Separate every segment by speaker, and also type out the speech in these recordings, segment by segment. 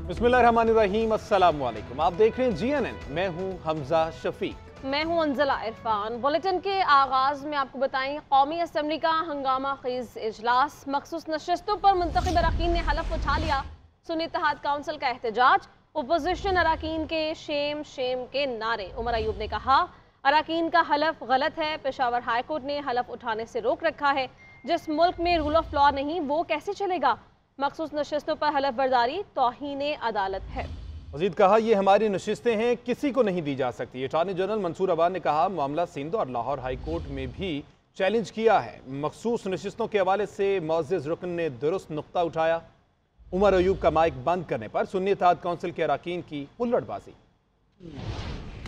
Speaker 1: बिस्मिल्लाहिर्रहमानिर्रहीम, अस्सलाम वालेकुम। आप देख रहे हैं GNN। मैं हूं हमजा शफीक।
Speaker 2: मैं हूं अंजला इरफान। बुलेटिन के आगाज में आपको बताएं, कौमी असम्बली का हंगामा खेज इजलास, मखसूस नशस्तों पर मुंतखब अरकान ने हलफ उठा लिया। सुन्नी इत्तेहाद काउंसिल का एहतजाज, अपोजिशन अरकान के शेम शेम के नारे। उमर अयूब ने कहा अरकान का हलफ गलत है। पेशावर हाई कोर्ट ने हलफ उठाने से रोक रखा है। जिस मुल्क में रूल ऑफ लॉ नहीं वो कैसे चलेगा। मखसूस नशस्तों पर हलफ बर्दारी तौहीन अदालत है।
Speaker 1: मजीद कहा ये हमारी नशिस्तें हैं, किसी को नहीं दी जा सकती। अटॉर्नी जनरल मंसूर अबान ने कहा मामला सिंध और लाहौर हाई कोर्ट में भी चैलेंज किया है। मखसूस नशिस्तों के हवाले से मुअज़्ज़िज़ रुकन ने दुरुस्त नुक्ता उठाया। उमर अयूब का माइक बंद करने पर सुन्नी इत्तेहाद काउंसिल के अरकान की हुल्लड़बाजी।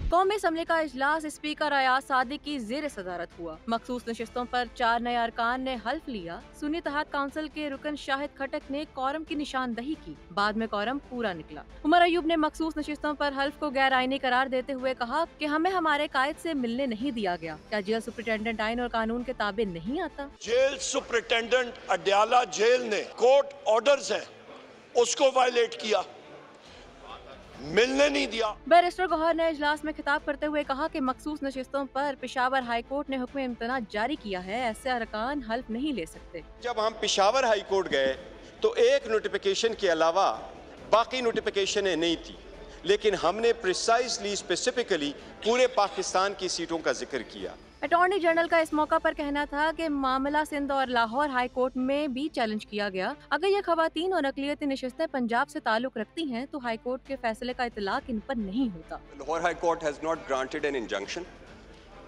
Speaker 3: कौमी असम्बली का इजलास स्पीकर अयाज सादिक की ज़ेर सदारत हुआ। मखसूस नशिस्तों पर 4 नए अरकान ने हल्फ लिया। सुन्नी इत्तेहाद काउंसिल के रुकन शाहिद खटक ने कौरम की निशानदही की। बाद में कौरम पूरा निकला। उमर अयूब ने मखसूस नशिस्तों पर हल्फ को गैर आईनी करार देते हुए कहा कि हमें हमारे कायद से मिलने नहीं दिया गया। क्या जेल सुपरिटेंडेंट आइन और कानून के ताबे नहीं आता?
Speaker 4: जेल सुपरिटेंडेंट अडयाला जेल ने कोर्ट ऑर्डर्स हैं उसको वायलेट किया, मिलने नहीं दिया।
Speaker 3: बैरिस्टर गौहर ने इजलास में खिताब करते हुए कहा कि मखसूस नशिस्तों पर पेशावर हाई कोर्ट ने हुक्म इम्तना जारी किया है। ऐसे अरकान हल्फ नहीं ले सकते।
Speaker 5: जब हम पेशावर हाई कोर्ट गए तो एक नोटिफिकेशन के अलावा बाकी नोटिफिकेशनें नहीं थी, लेकिन हमने प्रिसाइसली स्पेसिफिकली पूरे पाकिस्तान की सीटों का जिक्र किया।
Speaker 3: अटॉर्नी जनरल का इस मौका पर कहना था कि मामला सिंध और लाहौर हाई कोर्ट में भी चैलेंज किया गया। अगर ये खवातीन और अक़लियती नशिस्तें पंजाब से ताल्लुक रखती हैं तो हाई कोर्ट के फैसले का इतलाक इन पर नहीं होता।
Speaker 5: Lahore High Court has not granted an injunction,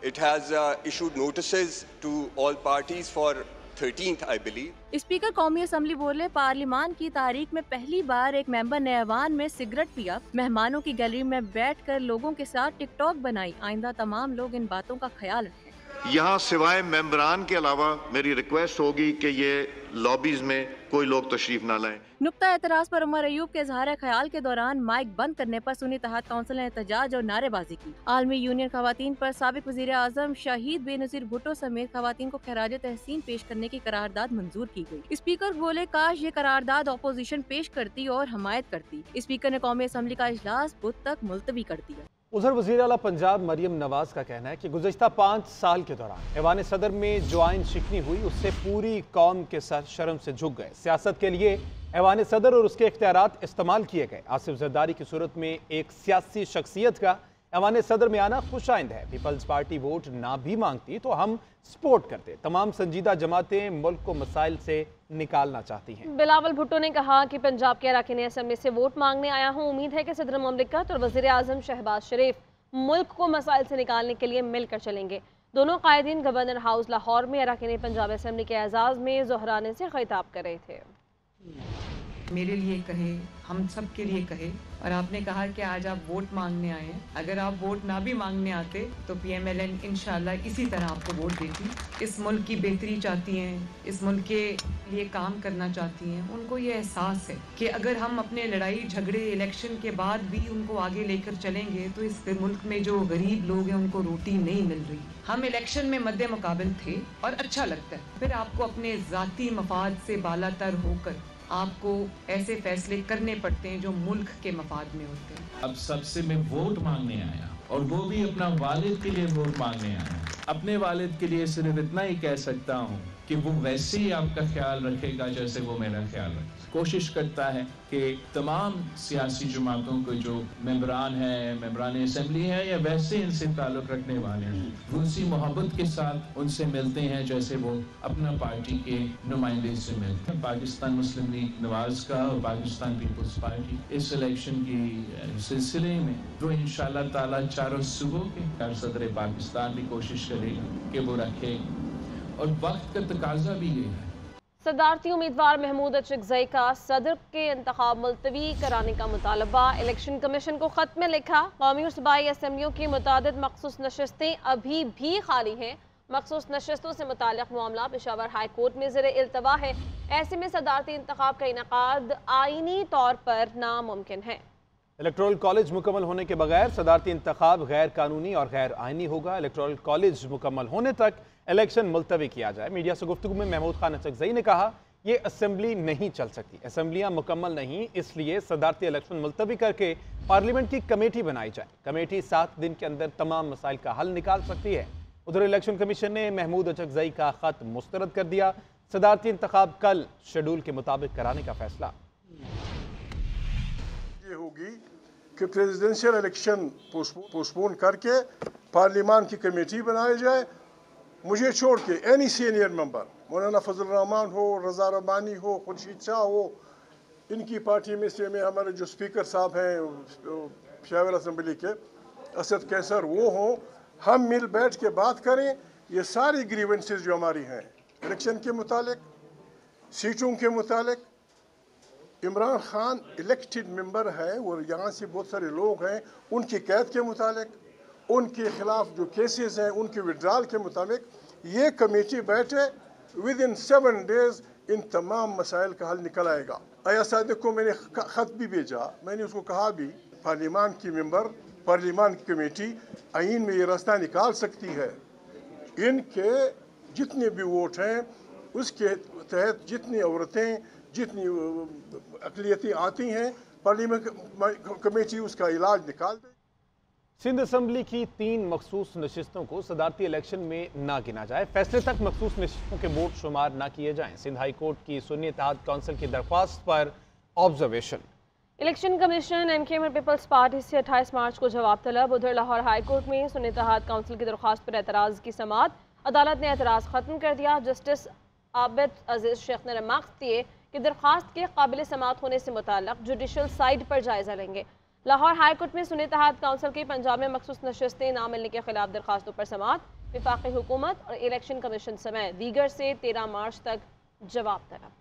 Speaker 5: it has issued notices to all parties for 13th I believe।
Speaker 3: Speaker कौमी असम्बली बोले पार्लिमान की तारीख में पहली बार एक मेंबर ने ऐवान में सिगरेट पिया, मेहमानों की गैलरी में बैठकर लोगों के साथ टिकटॉक बनाई। आइंदा तमाम लोग इन बातों का ख्याल रखें।
Speaker 6: यहाँ सिवाय मेंबरान के अलावा मेरी रिक्वेस्ट होगी कि ये लॉबीज में कोई लोग तशरीफ ना लाएं।
Speaker 3: नुक्ता एतराज पर उमर अयूब के इजहार ख्याल के दौरान माइक बंद करने पर सुन्नी इत्तेहाद काउंसिल ने एहतजाज और नारेबाजी की। आलमी यूनियन खवातीन पर साबिक वज़ीर आज़म शहीद बेनज़ीर भुट्टो समेत खवातीन को खराज तहसीन पेश करने की करारदाद मंजूर की गई। स्पीकर बोले काश ये करारदाद अपोजिशन पेश करती और हमायत करती। स्पीकर ने कौमी असम्बली का इजलास बुध तक मुलतवी कर दिया।
Speaker 1: उधर वज़ीर आला पंजाब मरियम नवाज का कहना है कि गुज़श्ता 5 साल के दौरान ऐवान सदर में जो आइन शिकनी हुई उससे पूरी कौम के सर शर्म से झुक गए। सियासत के लिए ऐवान सदर और उसके इख्तियारात इस्तेमाल किए गए। आसिफ जरदारी की सूरत में एक सियासी शख्सियत का ऐवान सदर में आना खुश आइंद है। पीपल्स पार्टी वोट ना भी मांगती तो हम सपोर्ट करते। तमाम संजीदा जमातें मुल्क को मसाइल से निकालना चाहती हैं।
Speaker 2: बिलावल भुट्टो ने कहा कि पंजाब के अरकान असम्बली से वोट मांगने आया हूँ। उम्मीद है कि सदर मुमलिकत और वज़ीर आज़म शहबाज शरीफ मुल्क को मसाइल से निकालने के लिए मिलकर चलेंगे। दोनों कायदीन गवर्नर हाउस लाहौर में अरकान पंजाब असम्बली के एजाज़ में ज़ोहराने से खिताब कर रहे थे।
Speaker 7: मेरे लिए कहे, हम सब के लिए कहे, और आपने कहा कि आज आप वोट मांगने आए हैं। अगर आप वोट ना भी मांगने आते तो PMLN इंशाल्लाह इसी तरह आपको वोट देती। इस मुल्क की बेहतरी चाहती हैं, इस मुल्क के लिए काम करना चाहती हैं। उनको ये एहसास है कि अगर हम अपने लड़ाई झगड़े इलेक्शन के बाद भी उनको आगे लेकर चलेंगे तो इस मुल्क में जो गरीब लोग हैं उनको रोटी नहीं मिल रही। हम इलेक्शन में मद्दे मुकाबिल थे और अच्छा लगता है। फिर आपको अपने ज़ाती मफाद से बालातर होकर आपको ऐसे फैसले करने पड़ते हैं जो मुल्क के मफाद में होते हैं।
Speaker 8: अब सबसे मैं वोट मांगने आया और वो भी अपना वालिद के लिए वोट मांगने आया। अपने वालिद के लिए सिर्फ इतना ही कह सकता हूँ कि वो वैसे ही आपका ख्याल रखेगा जैसे वो मेरा ख्याल रखे। कोशिश करता है कि तमाम सियासी जमातों को जो मेंबरान हैं, मेंबरान असम्बली हैं या वैसे इनसे ताल्लुक़ रखने वाले हैं, वो उसी मोहब्बत के साथ उनसे मिलते हैं जैसे वो अपना पार्टी के नुमाइंदे से मिलते हैं। पाकिस्तान मुस्लिम लीग नवाज का और पाकिस्तान पीपल्स पार्टी इस इलेक्शन की सिलसिले में जो इंशाअल्लाह ताला चारों सूबों के सदर पाकिस्तान भी कोशिश करेगा कि वो रखे, और वक्त का तकाजा भी ये है।
Speaker 2: सदारती उम्मीदवार महमूद अचकज़ई का सदर के इंतखाब मुलतवी कराने का मुतालबा। इलेक्शन कमीशन को खत में लिखा। कौमी और सूबाई असम्बलियों की मुतादिद मखसूस नशस्तें अभी भी खाली हैं। मखसूस नशस्तों से मुताल्लिक़ मामला पेशावर हाई कोर्ट में ज़ेर इल्तवा है। ऐसे में सदारती इंतखाब का इनेकाद आईनी तौर पर नामुमकिन है।
Speaker 1: इलेक्टोरल कॉलेज मुकम्मल होने के बगैर सदारती इंतखाब गैर कानूनी और गैर आइनी होगा। इलेक्टोरल कॉलेज मुकम्मल होने तक इलेक्शन मुलतवी किया जाए। मीडिया से गुफ्तगू में महमूद खान अचकज़ई ने कहा ये असेंबली नहीं चल सकती। असेंबलियां मुकम्मल नहीं, इसलिए सदारती इलेक्शन मुलतवी करके पार्लियामेंट की कमेटी बनाई जाए। कमेटी 7 दिन के अंदर तमाम मसाइल का हल निकाल सकती है। उधर इलेक्शन कमीशन ने महमूद अचकजई का खत मुस्तरद कर दिया। सदारती इंतखाब कल शेड्यूल के मुताबिक कराने का फैसला।
Speaker 9: ये होगी कि प्रेसिडेंशियल इलेक्शन पोस्टपोन करके पार्लियामान की कमेटी बनाई जाए। मुझे छोड़ के एनी सीनियर मेंबर, मौलाना फजल रहमान हो, रजा रबानी हो, खुर्शीद शाह हो, इनकी पार्टी में से में हमारे जो स्पीकर साहब हैं शावर असम्बली के असद कैसर, वो हों, हम मिल बैठ के बात करें। ये सारी ग्रीवेंसेस जो हमारी हैं इलेक्शन के मुतालिक, सीटों के मुतालिक, इमरान खान इलेक्टेड मेंबर है और यहाँ से बहुत सारे लोग हैं, उनकी कैद के मुतालिक, उनके खिलाफ जो केसेस हैं उनके विड्रॉल के मुताबिक ये कमेटी बैठे। विद इन 7 डेज इन तमाम मसाइल का हल निकल आएगा। अया सादिक को मैंने ख़त भी भेजा, मैंने उसको कहा भी पार्लियामान की मेंबर, पार्लियामान की कमेटी आइन में ये रास्ता निकाल सकती है। इनके जितने भी वोट हैं उसके तहत जितनी औरतें, जितनी अक़लियतें आती हैं, पार्लियामेंट कमेटी उसका इलाज निकाल दे।
Speaker 1: सिंध असम्बली की 3 मखसूस नशिस्तों को सदारती इलेक्शन में ना गिना जाए। फैसले तक मखसूस नशिस्तों के वोट शुमार ना किए जाएं। सिंध हाई कोर्ट की सुन्नी इत्तेहाद काउंसिल की दरख्वास्त पर ऑब्जर्वेशन।
Speaker 2: इलेक्शन कमीशन एमकेएम और पीपल्स पार्टी से 28 मार्च को जवाब तलब। उधर लाहौर हाई कोर्ट में सुन्नी इत्तेहाद काउंसिल की दरख्वास्त पर एतराज़ की समाअत। अदालत ने एतराज़ ख़त्म कर दिया। जस्टिस आबिद अजीज़ शेख ने रिमार्क्स दिए कि दरख्वास्त के काबिल समाअत होने से मुताल्लिक़ जुडिशल साइड पर जायज़ा लेंगे। लाहौर हाई कोर्ट में सुन्नी इत्तेहाद काउंसिल की पंजाब में मखसूस नशिस्तें ना मिलने के खिलाफ दरखास्तों पर समाअत। वफाकी हुकूमत और इलेक्शन कमीशन समेत दीगर से 13 मार्च तक जवाब तलब।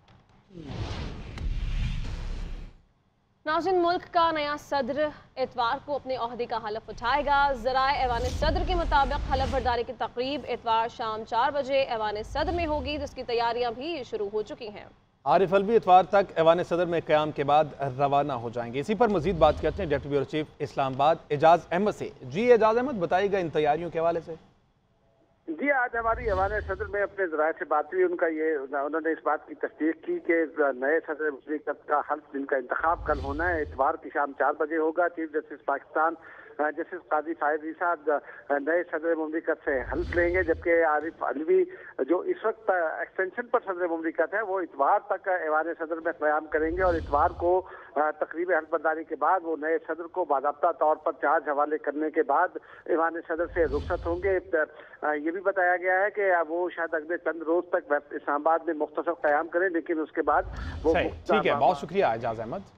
Speaker 2: नाज़रीन, मुल्क का नया सदर इतवार को अपने ओहदे का हलफ उठाएगा। ज़राए ऐवान सदर के मुताबिक हलफ बर्दारी की तकरीब इतवार शाम 4 बजे ऐवान सदर में होगी, जिसकी तैयारियां भी शुरू हो चुकी हैं।
Speaker 1: आरिफ अलवी इतवार तक ऐवान सदर में क़याम के बाद रवाना हो जाएंगे। इसी पर मजीद बात करते हैं deputy bureau chief Islamabad Ejaz Ahmed से। जी एजाज अहमद, बताइएगा इन तैयारियों के हवाले से।
Speaker 10: जी, आज हमारी ऐवान सदर में अपने ज़राए से बात हुई। उन्होंने इस बात की तस्दीक की कि नए सदर मुमलिकत का हल्फ, जिनका इंतखाब कल होना है, इतवार की शाम 4 बजे होगा। चीफ जस्टिस पाकिस्तान जस्टिस काजी फायद ईसा नए सदर मुमलिकत से हल्फ लेंगे, जबकि आरिफ अलवी जो इस वक्त एक्सटेंशन पर सदर मुमलिकत है वो इतवार तक ऐवान सदर में क़याम करेंगे और इतवार को तकरीब हल्फ बर्दारी के बाद वो नए सदर को बाज़ाब्ता तौर पर चार्ज हवाले करने के बाद ऐवान सदर से रुखसत होंगे। ये भी बताया गया है कि वो शायद अगले चंद रोज तक इस्लामाबाद में मुख्तसर क़याम करें, लेकिन उसके बाद वो
Speaker 1: ठीक है। बहुत शुक्रिया एजाज अहमद।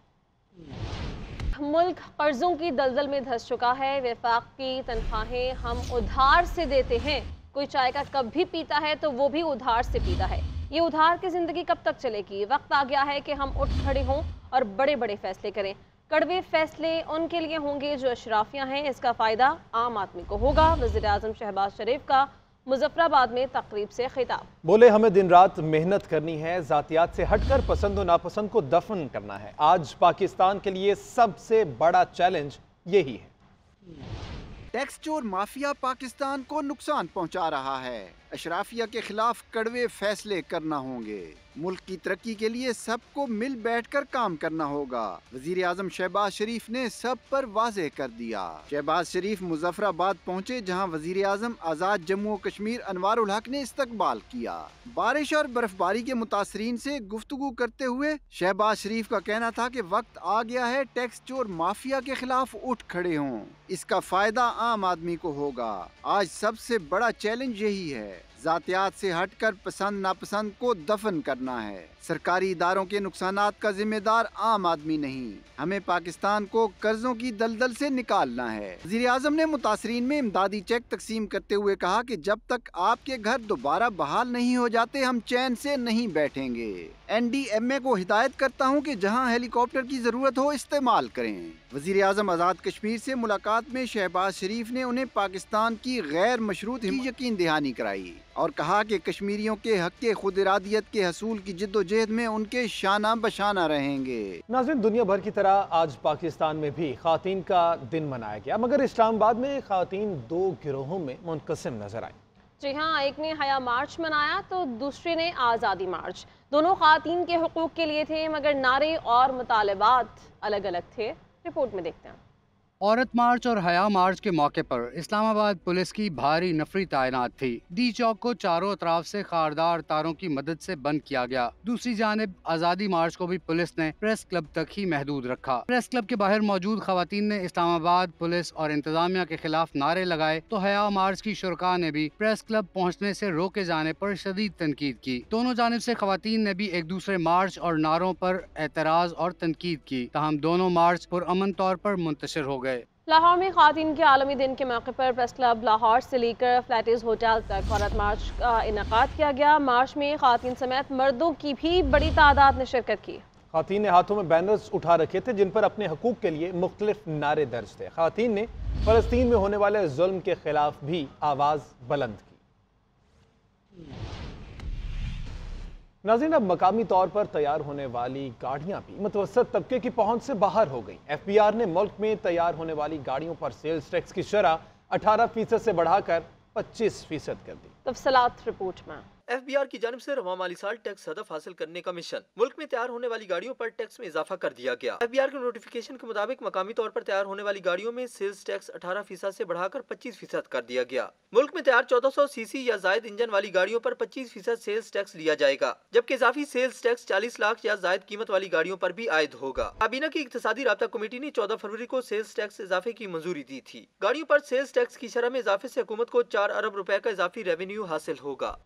Speaker 2: मुल्क कर्जों की दलदल में धंस चुका है। वफाक की तनख्वाहें हम उधार से देते हैं। कोई चाय का कप भी पीता है तो वो भी उधार से पीता है। ये उधार की जिंदगी कब तक चलेगी? वक्त आ गया है कि हम उठ खड़े हों और बड़े बड़े फैसले करें। कड़वे फैसले उनके लिए होंगे जो अशराफियाँ हैं। इसका फ़ायदा आम आदमी को होगा। वज़ीर आज़म शहबाज शरीफ का मुजफ्फराबाद में तकरीब से खिताब।
Speaker 1: बोले, हमें दिन रात मेहनत करनी है, जातियात से हटकर पसंद और नापसंद को दफन करना है। आज पाकिस्तान के लिए सबसे बड़ा चैलेंज यही है।
Speaker 11: टैक्स चोर माफिया पाकिस्तान को नुकसान पहुंचा रहा है। अशराफिया के खिलाफ कड़वे फैसले करना होंगे। मुल्क की तरक्की के लिए सबको मिल बैठकर काम करना होगा। वजीर आजम शहबाज शरीफ ने सब पर वाज़ेह कर दिया। शहबाज शरीफ मुजफ्फराबाद पहुँचे, जहाँ वजीर आजम आज़ाद जम्मू और कश्मीर अनवारुल हक ने इस्तकबाल किया। बारिश और बर्फबारी के मुतासरीन से गुफ्तगू करते हुए शहबाज शरीफ का कहना था कि वक्त आ गया है टैक्स चोर माफिया के खिलाफ उठ खड़े हों। इसका फायदा आम आदमी को होगा। आज सबसे बड़ा चैलेंज यही है, जातियात से हटकर पसंद नापसंद को दफन करना है। सरकारी इदारों के नुकसानात का जिम्मेदार आम आदमी नहीं, हमें पाकिस्तान को कर्जों की दलदल से निकालना है। वज़ीर आज़म ने मुतासरीन में इमदादी चेक तकसीम करते हुए कहा कि जब तक आपके घर दोबारा बहाल नहीं हो जाते हम चैन से नहीं बैठेंगे। NDMA को हिदायत करता हूँ कि जहाँ हेलीकॉप्टर की जरूरत हो इस्तेमाल करें। वज़ीर आज़म आज़ाद कश्मीर से मुलाकात में शहबाज शरीफ ने उन्हें पाकिस्तान की गैर मशरूत यकीन दहानी कराई और कहा कि कश्मीरियों के हक के खुद इरादियत के हसूल की जिद्दोजहद में उनके शाना बशाना रहेंगे।
Speaker 1: नाज़रीन, दुनिया भर की तरह आज पाकिस्तान में भी ख़वातीन का दिन मनाया गया, मगर इस्लामाबाद में ख़वातीन 2 गिरोहों में मुनक़सिम नजर आई।
Speaker 2: जी हाँ, एक ने हया मार्च मनाया तो दूसरे ने आज़ादी मार्च। दोनों खातीन के हुकूक के लिए थे, मगर नारे और मुतालबात अलग अलग थे। रिपोर्ट में देखते हैं।
Speaker 12: औरत मार्च और हया मार्च के मौके पर इस्लामाबाद पुलिस की भारी नफरी तैनात थी। डी चौक को चारों अतराफ से खारदार तारों की मदद से बंद किया गया। दूसरी जानिब आज़ादी मार्च को भी पुलिस ने प्रेस क्लब तक ही महदूद रखा। प्रेस क्लब के बाहर मौजूद खवातीन ने इस्लामाबाद पुलिस और इंतजामिया के खिलाफ नारे लगाए, तो हया मार्च की शुरका ने भी प्रेस क्लब पहुँचने से रोके जाने पर शदीद तनकीद की। दोनों जानिब से खवातीन ने भी एक दूसरे मार्च और नारों पर एतराज और तनकीद की, ताहम दोनों मार्च पुरअमन तौर पर मुंतशिर हो गए।
Speaker 2: लाहौर में खातून के आलमी दिन के मौके पर प्रेस क्लब लाहौर से लेकर फ्लैटिस होटल तक औरत मार्च का इनेकाद किया गया। मार्च में खातून समेत मर्दों की भी बड़ी तादाद ने शिरकत की।
Speaker 1: खातून ने हाथों में बैनर्स उठा रखे थे जिन पर अपने हकूक के लिए मुख्तलिफ नारे दर्ज थे। खातून ने फलस्तीन में होने वाले जुल्म के खिलाफ भी आवाज बुलंद की। नाज़रीन, अब मकामी तौर पर तैयार होने वाली गाड़ियां भी मुतवस्सत तबके की पहुंच से बाहर हो गई। FBR ने मुल्क में तैयार होने वाली गाड़ियों पर सेल्स टैक्स की शरह 18% से बढ़ाकर 25% कर दी।
Speaker 2: तफसीलात रिपोर्ट में।
Speaker 13: FBR की जानिब से रवा माली साल टैक्स हदफ हासिल करने का मिशन। मुल्क में तैयार होने वाली गाड़ियों पर टैक्स में इजाफा कर दिया गया। FBR के नोटिफिकेशन के मुताबिक मकामी तौर पर तैयार होने वाली गाड़ियों में सेल्स टैक्स 18% से बढ़ाकर 25% कर दिया गया। मुल्क में तैयार 1400 सीसी या जायद इंजन वाली गाड़ियों पर 25% सेल्स टैक्स लिया जाएगा, जबकि इजाफी सेल्स टैक्स 40 लाख या जायद कीमत वाली गाड़ियों पर भी आयद होगा। काबीना की इक्तिसादी राब्ता कमेटी ने 14 फरवरी को सेल्स टैक्स इजाफे की मंजूरी दी थी। गाड़ियों पर सेल्स टैक्स की शरह में इजाफे से हुकूमत को 4 अरब रुपए का इजाफी रेवेन्यू हासिल होगा।